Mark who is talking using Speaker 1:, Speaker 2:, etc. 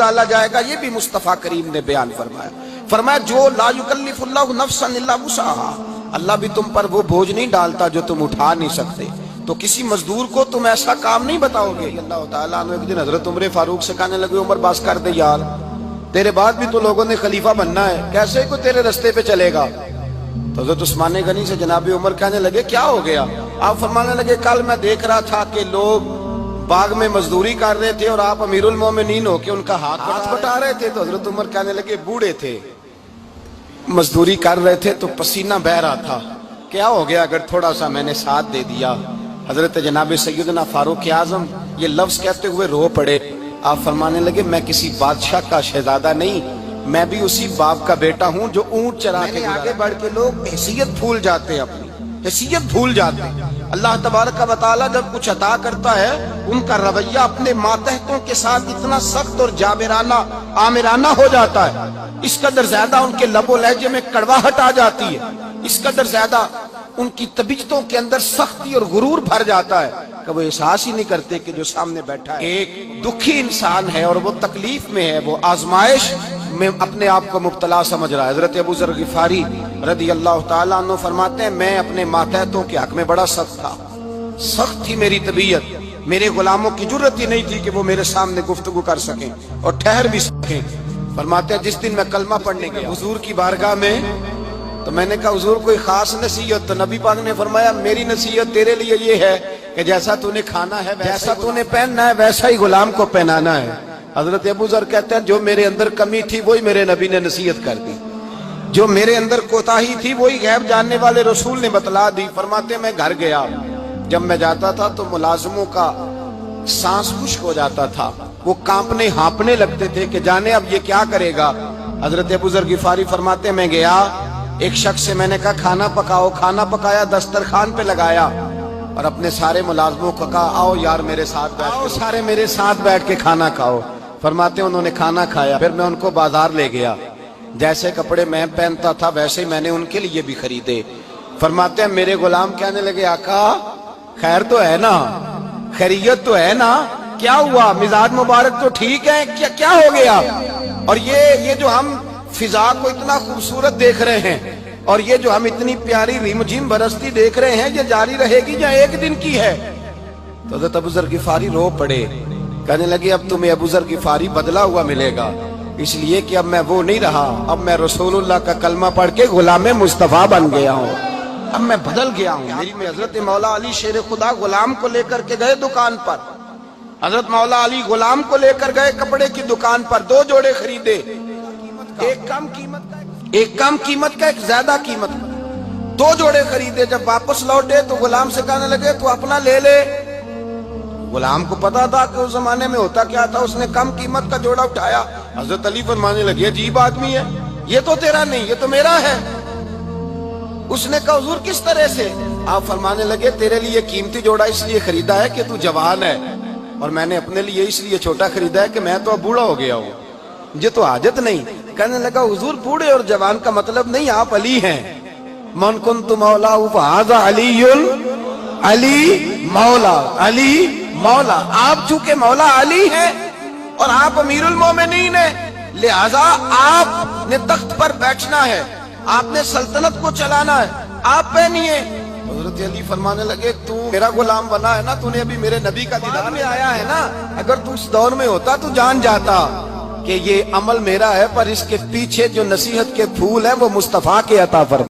Speaker 1: डाला जाएगा, ये भी मुस्तफ़ा करीम ने बयान फरमाया। फरमाया जो ला युकल्लिफुल्लाहु नफ्सन इल्ला वुसअहा, अल्लाह भी तुम पर वो बोझ नहीं डालता जो तुम उठा नहीं सकते। तो किसी मजदूर को तुम ऐसा काम नहीं बताओगे। अल्लाह ताला अन्हु एक दिन हजरत उमर फारूक से कहने लगे, उमर बस कर दे यार, तेरे बाद भी तो लोगों ने खलीफा बनना है, कैसे कोई तेरे रास्ते पे चलेगा। तो हजरत उस्मान गनी से जनाब उमर कहने लगे क्या हो गया। आप फरमाने लगे कल मैं देख रहा था कि लोग बाग में मजदूरी कर रहे थे और आप अमीरुल मोमिनीन हो के उनका हाथ बटा रहे थे। तो हजरत उमर कहने लगे बूढ़े थे, मजदूरी कर रहे थे तो पसीना बह रहा था, क्या हो गया अगर थोड़ा सा मैंने साथ दे दिया। हजरत जनाब सैयदना फारूक आजम ये लफ्ज कहते हुए रो पड़े। आप फरमाने लगे मैं किसी बादशाह का शहजादा नहीं, मैं भी उसी बाप का बेटा हूं जो ऊंट चरा के आगे बढ़ के लोग हैसियत भूल जाते हैं, अपनी हैसियत भूल जाते हैं। अल्लाह तबारक व तआला जब कुछ अता करता है उनका रवैया अपने मातहतों के साथ इतना सख्त और जाबिराना आमिराना हो जाता है, इस कदर ज्यादा उनके लबो लहजे में कड़वाहट आ जाती है, इस कदर ज्यादा उनकी तबीयतों के अंदर सख्ती और गुरूर भर जाता है कि वो एहसास ही नहीं करते कि जो सामने बैठा है एक दुखी इंसान है और वो तकलीफ में है, वो आजमाइश में अपने आप को मुब्तला समझ रहा है। हजरत अबू ज़र गिफारी रदी अल्लाह ताला अन्हु फरमाते हैं मैं अपने मातहतों के हक में बड़ा सख्त था, सख्त थी मेरी तबीयत, मेरे गुलामों की जुर्रत ही नहीं थी कि वो मेरे सामने गुफ्तगू कर सकें और ठहर भी सकें। फरमाते हैं जिस दिन मैं कलमा पढ़ने गया हुजूर की बारगाह में, तो मैंने कहा हुजूर कोई खास नसीहत। तो नबी पाक ने फरमाया मेरी नसीहत तेरे लिए ये है कि जैसा तूने खाना है, जैसा तूने पहनना है, वैसा ही गुलाम को पहनाना है। हजरत अबू ज़र कहते हैं जो मेरे अंदर कमी थी वही मेरे नबी ने नसीहत कर दी, जो मेरे अंदर कोताही थी वही गैब जानने वाले रसूल ने बतला दी। फरमाते मैं घर गया, जब मैं जाता था तो मुलाजिमों का सांस खुश्क हो जाता था, वो कांपने हाँपने लगते थे कि जाने अब ये क्या करेगा। हजरत अबू ज़र गिफारी फरमाते मैं गया, एक शख्स से मैंने कहा खाना पकाओ, खाना पकाया, दस्तरखान पे लगाया और अपने सारे मुलाजमों को कहा आओ यार मेरे साथ बैठ के, सारे मेरे साथ बैठ के खाना खाओ। फरमाते उन्होंने खाना खाया, फिर मैं उनको बाजार ले गया, जैसे कपड़े मैं पहनता था वैसे मैंने उनके लिए भी खरीदे। फरमाते हैं मेरे गुलाम कहने लगे आका खैर तो है ना, खैरियत तो है ना, क्या हुआ, मिजाज मुबारक तो ठीक है, क्या क्या हो गया। और ये जो हम फिजा को इतना खूबसूरत देख रहे हैं और ये जो हम इतनी प्यारी रिमझिम बरसती देख रहे हैं, ये जारी रहेगी या एक दिन की है। तो हज़रत अबू ज़र गिफारी रो पड़े, कहने लगे अब तुम्हें अबू ज़र गिफारी बदला हुआ मिलेगा, इसलिए कि अब मैं वो नहीं रहा, अब मैं रसूलुल्लाह का कलमा पढ़ के गुलाम मुस्तफ़ा बन गया हूँ, अब मैं बदल गया हूँ। मेरी में हजरत मौला अली शेर खुदा गुलाम को लेकर के गए दुकान पर, हजरत मौला अली गुलाम को लेकर गए कपड़े की दुकान पर, 2 जोड़े खरीदे, एक कम कीमत का एक ज्यादा कीमत का, 2 जोड़े खरीदे। जब वापस लौटे तो गुलाम से कहने लगे तू अपना ले ले। गुलाम को पता था कि उस जमाने में होता क्या था, उसने कम कीमत का जोड़ा उठाया। हजरत अली फरमाने लगे अजीब आदमी है, ये तो तेरा नहीं, ये तो मेरा है। उसने कहा हुजूर किस तरह से। आप फरमाने लगे तेरे लिए कीमती जोड़ा इसलिए खरीदा है कि तू जवान है और मैंने अपने लिए इसलिए छोटा खरीदा है कि मैं तो अब बूढ़ा हो गया हूँ, मुझे तो आदत नहीं। कहने लगा हुजूर बूढ़े और जवान का मतलब नहीं, आप अली हैं। मन कुन्तु मौला फ़हाज़ा अलीयुल अली मौला, अली मौला, आप चूंकि मौला अली हैं और आप अमीरुल मोमिनीन हैं, लिहाजा आपने तख्त पर बैठना है, आपने सल्तनत को चलाना है, आप पहनिए। हज़रत अली फरमाने लगे तू मेरा गुलाम बना है ना, तूने अभी मेरे नबी का दीदार में आया है ना, अगर तू उस दौर में होता तो जान जाता कि ये अमल मेरा है, पर इसके पीछे जो नसीहत के फूल है वो मुस्तफ़ा के अता फरमाए।